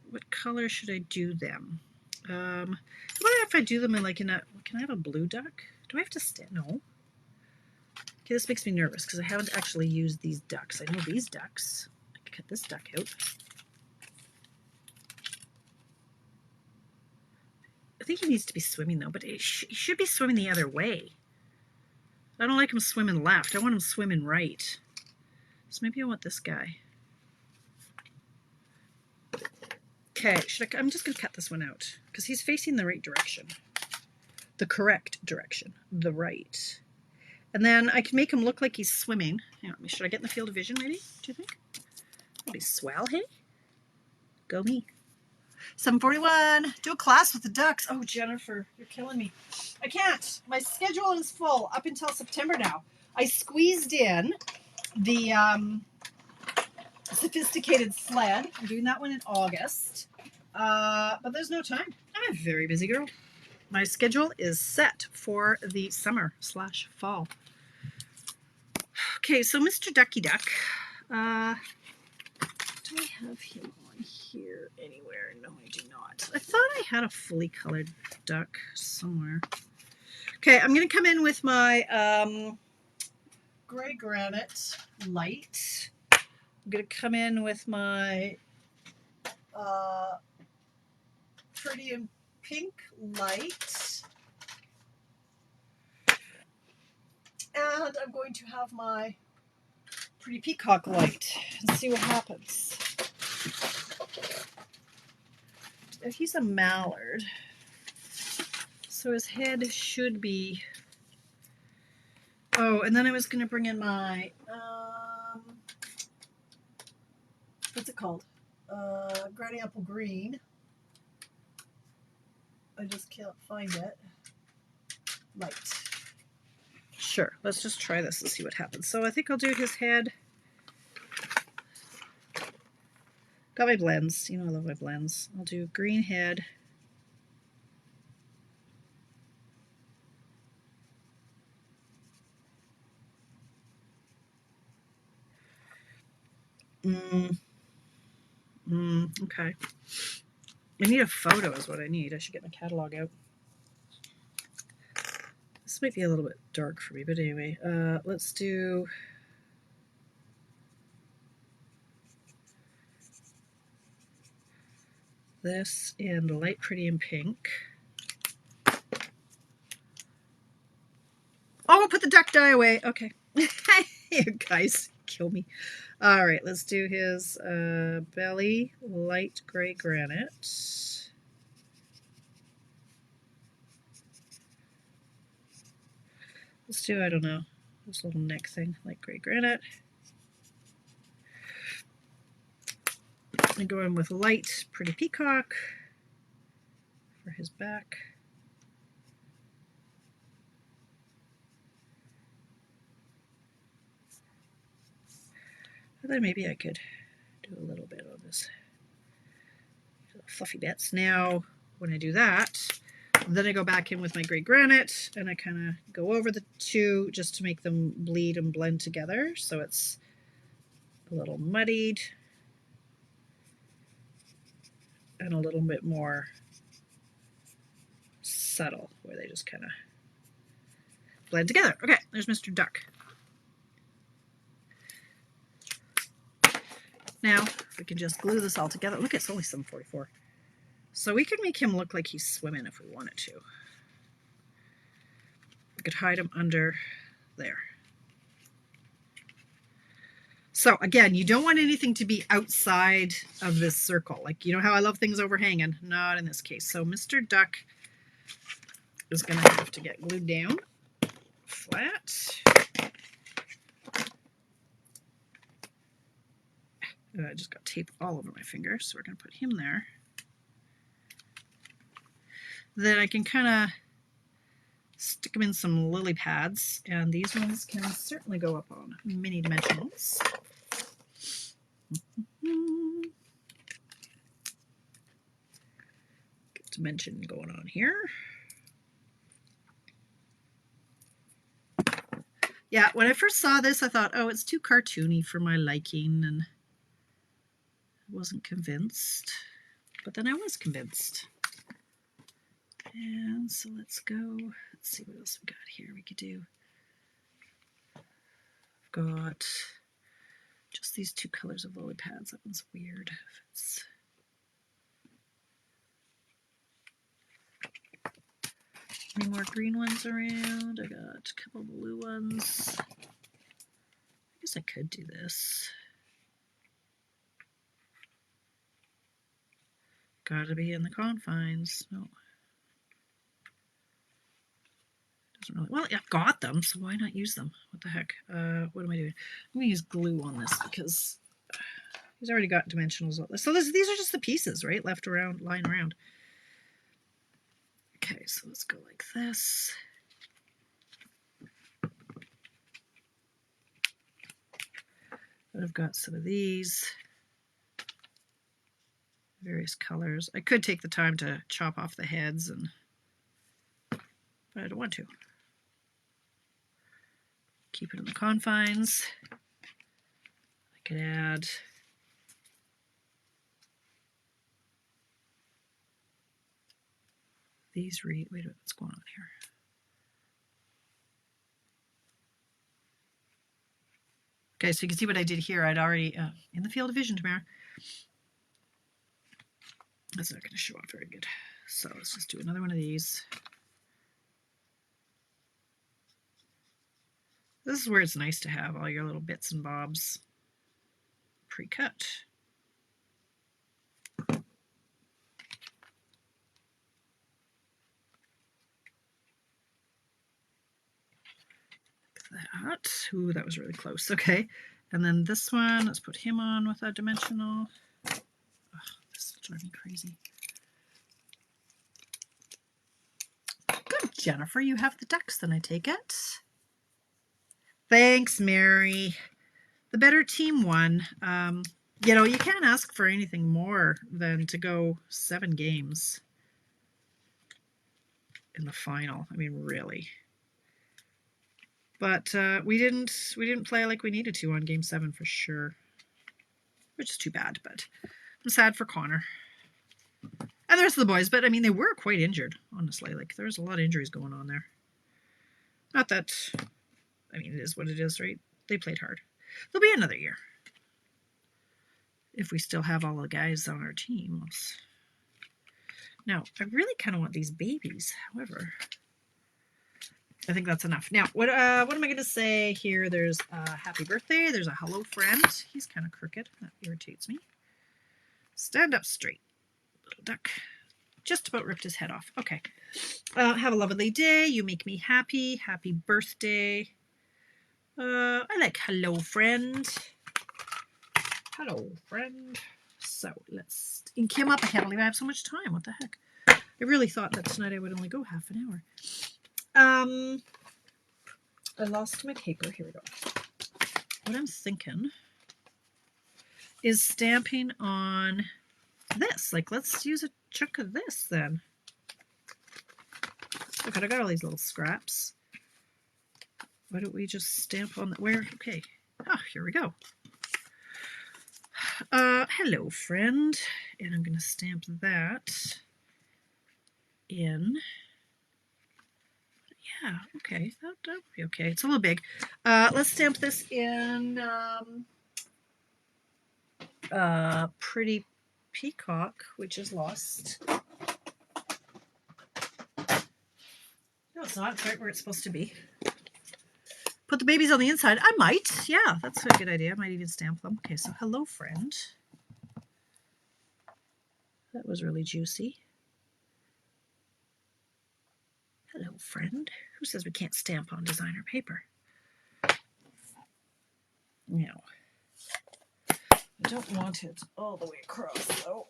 What color should I do them? What if I do them in can I have a blue duck? Do I have to stand? No. Okay, this makes me nervous because I haven't actually used these ducks. I know these ducks. I can cut this duck out. I think he needs to be swimming though, but he should be swimming the other way. I don't like him swimming left. I want him swimming right. So maybe I want this guy. Okay, I'm just going to cut this one out because he's facing the right direction. The correct direction. The right. And then I can make him look like he's swimming. Hang on, should I get in the field of vision maybe? Do you think? That'd be swell, hey? Go me. 7:41. Do a class with the ducks. Oh, Jennifer, you're killing me. I can't. My schedule is full up until September now. I squeezed in the sophisticated sled. I'm doing that one in August. But there's no time. I'm a very busy girl. My schedule is set for the summer/fall. Okay, so Mr. Ducky Duck. Do I have him on here anywhere? No, I do not. I thought I had a fully colored duck somewhere. Okay, I'm going to come in with my gray granite light. I'm going to come in with my pretty and pink light. And I'm going to have my pretty peacock light and see what happens. He's a mallard, so his head should be. Oh, and then I was going to bring in my what's it called? Granny Apple Green. I just can't find it. Light. Sure, let's just try this and see what happens. So I think I'll do his head. Got my blends. You know I love my blends. I'll do green head. Okay. I need a photo is what I need. I should get my catalog out. This might be a little bit dark for me, but anyway, let's do this in light, pretty, and pink. Oh, put the duck dye away. Okay. You guys kill me. All right, let's do his belly, light gray granite. Let's do, I don't know, this little neck thing, light gray granite. I go in with light, pretty peacock for his back. And then maybe I could do a little bit on this fluffy bits. Now, when I do that, then I go back in with my gray granite and I kind of go over the two just to make them bleed and blend together. So it's a little muddied and a little bit more subtle where they just kind of blend together. Okay, there's Mr. Duck. Now, we can just glue this all together. Look, it's only 7:44. So we could make him look like he's swimming if we wanted to. We could hide him under there. So again, you don't want anything to be outside of this circle. Like, you know how I love things overhanging? Not in this case. So Mr. Duck is going to have to get glued down flat. I just got tape all over my fingers, so we're going to put him there. Then I can kind of stick them in some lily pads, and these ones can certainly go up on mini dimensionals. Get dimension going on here. Yeah, when I first saw this, I thought, oh, it's too cartoony for my liking, and I wasn't convinced. But then I was convinced. And so let's go. Let's see what else we got here. We could do. I've got just these two colors of lily pads. That one's weird. It's any more green ones around? I got a couple blue ones. I guess I could do this. Gotta be in the confines. No. Doesn't really. Well, I've got them, so why not use them? What the heck? What am I doing? I'm gonna use glue on this because he's already got dimensionals. So these are just the pieces, right? Left around, lying around. Okay, so let's go like this. I've got some of these various colors. I could take the time to chop off the heads, but I don't want to. Keep it in the confines. I could add these. Wait a minute, what's going on here? Okay, so you can see what I did here. I'd already, in the field of vision, Tamara. That's not going to show up very good. So let's just do another one of these. This is where it's nice to have all your little bits and bobs pre-cut. That. Ooh, that was really close. Okay. And then this one, let's put him on with a dimensional. Ugh, this will drive me crazy. Good, Jennifer. You have the ducks, then I take it. Thanks, Mary. The better team won. You know, you can't ask for anything more than to go 7 games in the final. I mean, really. But we didn't play like we needed to on game 7 for sure, which is too bad. But I'm sad for Connor and the rest of the boys. But I mean, they were quite injured, honestly. Like there's a lot of injuries going on there. Not that, I mean, it is what it is, right? They played hard. There'll be another year if we still have all the guys on our team. Now, I really kind of want these babies. However, I think that's enough. Now, what am I going to say here? There's a happy birthday. There's a hello friend. He's kind of crooked. That irritates me. Stand up straight, little duck. Just about ripped his head off. Okay. Have a lovely day. You make me happy. Happy birthday. I like hello friend. Hello friend. So let's ink him up. I can't believe I have so much time. What the heck? I really thought that tonight I would only go half an hour. I lost my paper. Here we go. What I'm thinking is stamping on this. Like, let's use a chunk of this then. Look, I got all these little scraps. Why don't we just stamp on the where? Okay. Oh, here we go. Hello, friend. And I'm going to stamp that in. Yeah, okay. That'll be okay. It's a little big. Let's stamp this in Pretty Peacock, which is lost. No, it's not. It's right where it's supposed to be. Put the babies on the inside. I might. Yeah, that's a good idea. I might even stamp them. Okay, so hello, friend. That was really juicy. Hello, friend. Who says we can't stamp on designer paper? No. I don't want it all the way across, though.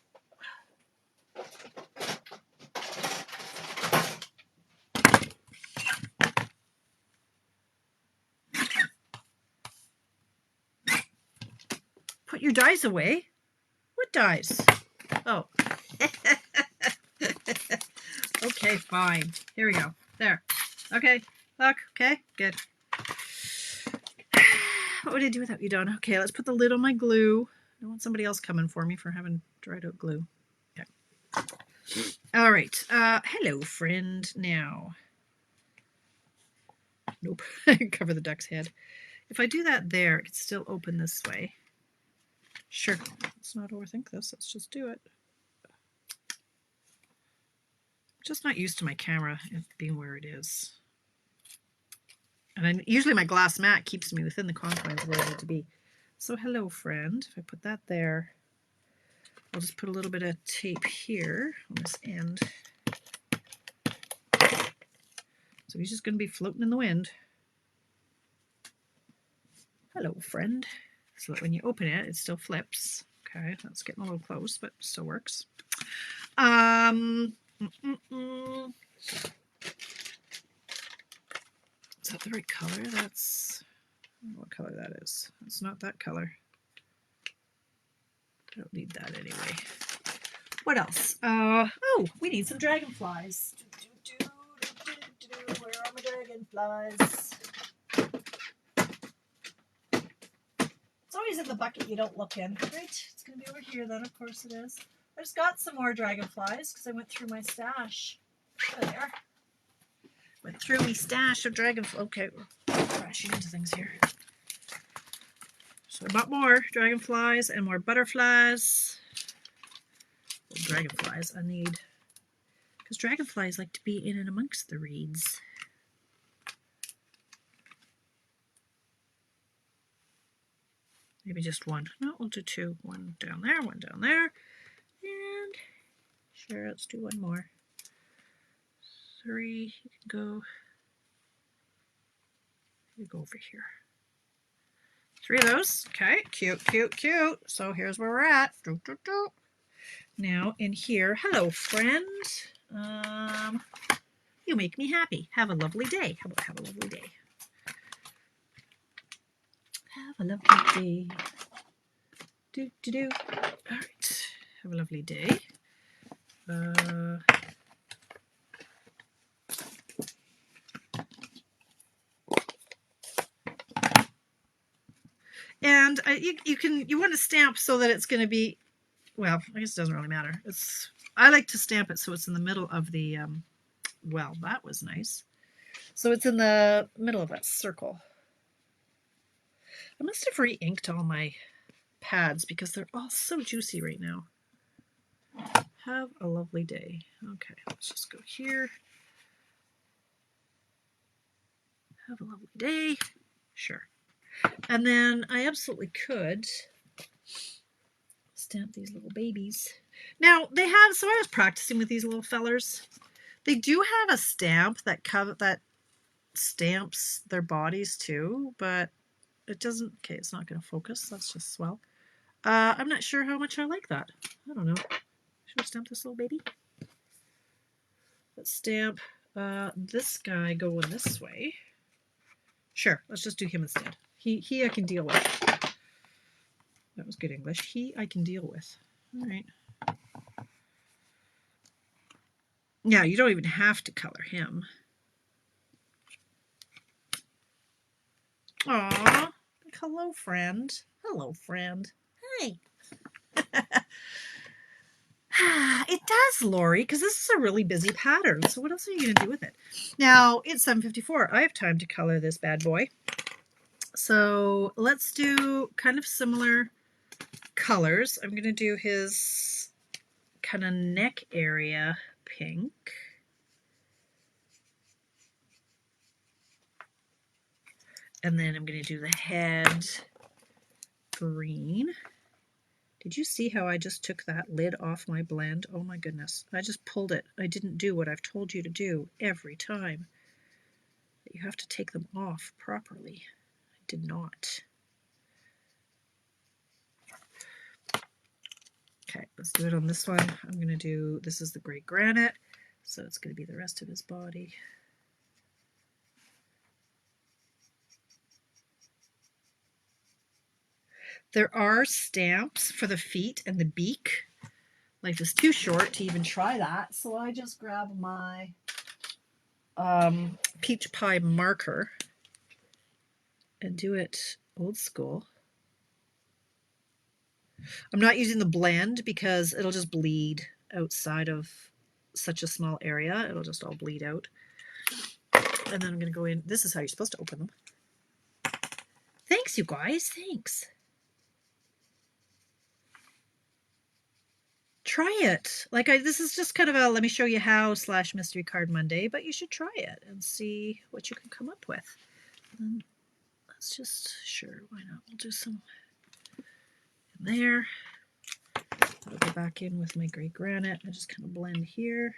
put your dies away. What dies? Oh. Okay, fine. Here we go. There. Okay. Look. Okay. Good. What would I do without you, Donna? Okay, let's put the lid on my glue. I don't want somebody else coming for me for having dried out glue. Okay. All right. Hello, friend. Now. Nope. Cover the duck's head. If I do that there, it can still open this way. Sure. Let's not overthink this. Let's just do it. I'm just not used to my camera being where it is. And usually my glass mat keeps me within the confines of where I need to be. So hello, friend. If I put that there, I'll just put a little bit of tape here on this end. So he's just going to be floating in the wind. Hello, friend. So that when you open it, it still flips. Okay, that's getting a little close, but still works. Is that the right color? That's, I don't know what color that is. It's not that color. I don't need that anyway. What else? Oh, we need some dragonflies. Where are my dragonflies? It's always in the bucket you don't look in, right? It's going to be over here then, of course it is. I just got some more dragonflies because I went through my stash. There. Went through my stash of dragonflies. Okay, we're crashing into things here. So I bought more dragonflies and more butterflies. Well, dragonflies I need, because dragonflies like to be in and amongst the reeds. Maybe just one. No, we'll do two. One down there, one down there. And sure, let's do one more. Three. You can go over here. Three of those. Okay, cute, cute, cute. So here's where we're at. Now in here, hello, friend. You make me happy. Have a lovely day. How about have a lovely day? Have a lovely day. Do, do, do. All right. Have a lovely day. And you want to stamp so that it's going to be, well, I guess it doesn't really matter. I like to stamp it so it's in the middle of the, well, that was nice. So it's in the middle of that circle. I must have re-inked all my pads because they're all so juicy right now. Have a lovely day. Okay, let's just go here. Have a lovely day. Sure. And then I absolutely could stamp these little babies. Now they have, so I was practicing with these little fellers. They do have a stamp that stamps their bodies too, but it doesn't, okay, it's not going to focus. That's just swell. I'm not sure how much I like that. I don't know. Should we stamp this little baby? Let's stamp this guy going this way. Sure, let's just do him instead. He I can deal with. That was good English. He I can deal with. All right. Yeah, you don't even have to color him. Aw, hello, friend. Hello, friend. Hi. It does, Lori, because this is a really busy pattern. So what else are you going to do with it? Now, it's 7:54. I have time to color this bad boy. So let's do kind of similar colors. I'm going to do his kind of neck area pink. And then I'm going to do the head green. Did you see how I just took that lid off my blend? Oh my goodness. I just pulled it. I didn't do what I've told you to do every time. You have to take them off properly. I did not. Okay, let's do it on this one. I'm going to do, this is the gray granite, so it's going to be the rest of his body. There are stamps for the feet and the beak. Life is too short to even try that, so I just grab my peach pie marker and do it old school. I'm not using the blend because it'll just bleed outside of such a small area. It'll just all bleed out. And then I'm going to go in. This is how you're supposed to open them. Thanks, you guys. Thanks. Try it. Like this is just kind of a let me show you how / mystery card Monday, but you should try it and see what you can come up with. And let's just, sure, why not? We'll do some in there. I'll go back in with my gray granite and just kind of blend here.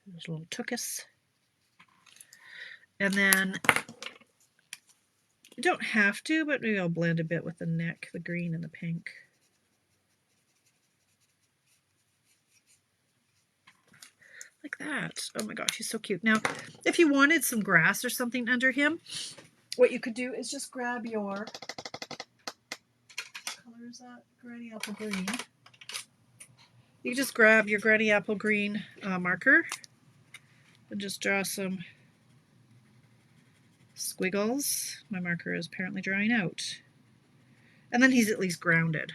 There's a little tuchus. And then you don't have to, but maybe I'll blend a bit with the neck, the green and the pink. Like that. Oh my gosh, he's so cute. Now, if you wanted some grass or something under him, what you could do is just grab your, what color is that? Granny apple green. You can just grab your granny apple green marker and just draw some squiggles. My marker is apparently drying out. And then he's at least grounded.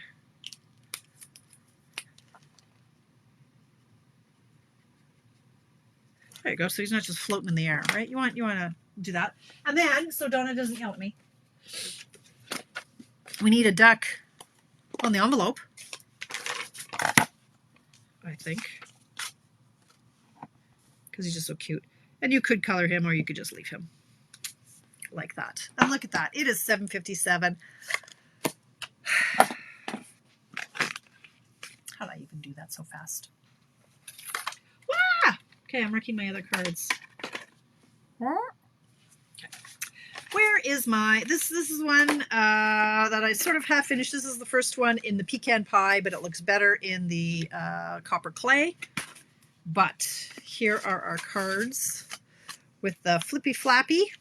There you go. So he's not just floating in the air, right? You want to do that. And then, so Donna doesn't yell at me, we need a duck on the envelope, I think, because he's just so cute. And you could color him or you could just leave him like that. And look at that. It is 7:57. How did I even do that so fast? Wah! Okay, I'm wrecking my other cards. Okay. Where is my, this is one that I sort of half finished. This is the first one in the pecan pie, but it looks better in the copper clay. But here are our cards with the flippy flappy.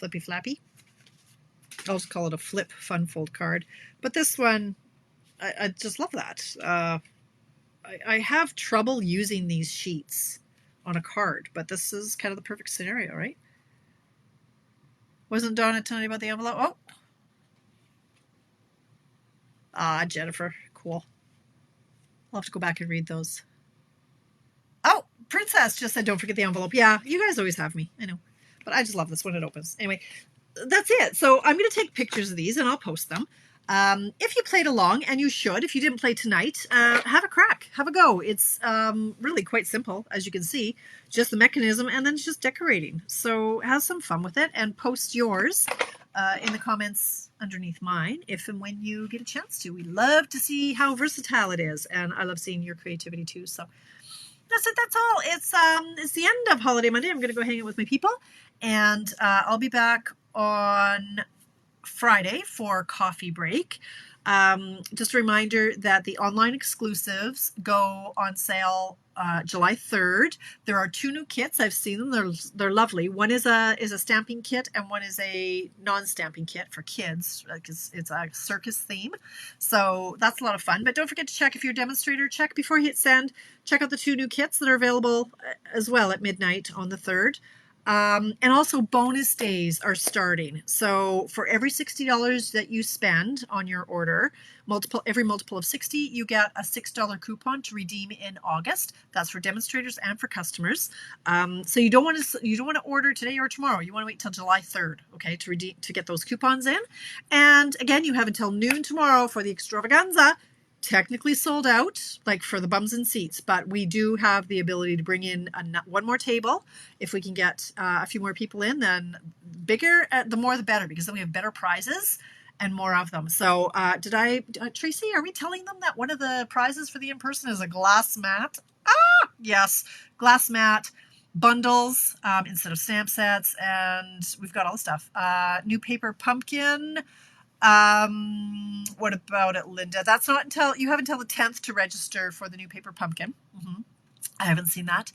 I'll just call it a flip fun fold card. But this one, I just love that. I have trouble using these sheets on a card, but this is kind of the perfect scenario, right? Wasn't Donna telling you about the envelope? Oh. Ah, Jennifer. Cool. I'll have to go back and read those. Oh, Princess just said don't forget the envelope. Yeah, you guys always have me. I know. But I just love this when it opens. Anyway, that's it. So I'm going to take pictures of these and I'll post them. If you played along, and you should, if you didn't play tonight, have a crack, have a go. It's really quite simple, as you can see, just the mechanism and then just decorating. So have some fun with it and post yours in the comments underneath mine if and when you get a chance to. We love to see how versatile it is, and I love seeing your creativity too. So that's it. That's all. It's the end of Holiday Monday. I'm going to go hang out with my people, and I'll be back on Friday for coffee break. Just a reminder that the online exclusives go on sale July 3rd. There are 2 new kits. I've seen them. They're lovely. One is a stamping kit and one is a non-stamping kit for kids. It's a circus theme. So that's a lot of fun. But don't forget to check if you're a demonstrator. Check before you hit send. Check out the 2 new kits that are available as well at midnight on the 3rd. And also bonus days are starting. So for every $60 that you spend on your order, every multiple of 60, you get a $6 coupon to redeem in August. That's for demonstrators and for customers. So you don't want to order today or tomorrow. You want to wait till July 3rd, okay, to get those coupons in. And again, you have until noon tomorrow for the Extravaganza. Technically sold out, like for the bums and seats, but we do have the ability to bring in one more table. If we can get a few more people in, then bigger, the more the better, because then we have better prizes and more of them. So Tracy, are we telling them that one of the prizes for the in-person is a glass mat? Ah, yes, glass mat, bundles instead of stamp sets, and we've got all the stuff. New paper pumpkin. What about it, Linda? That's not you have until the 10th to register for the new paper pumpkin. I haven't seen that.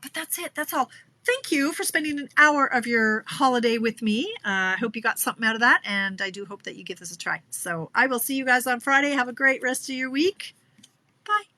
But that's it. That's all. thank you for spending an hour of your holiday with me. I hope you got something out of that, and I do hope that you give this a try. So I will see you guys on Friday. Have a great rest of your week. Bye.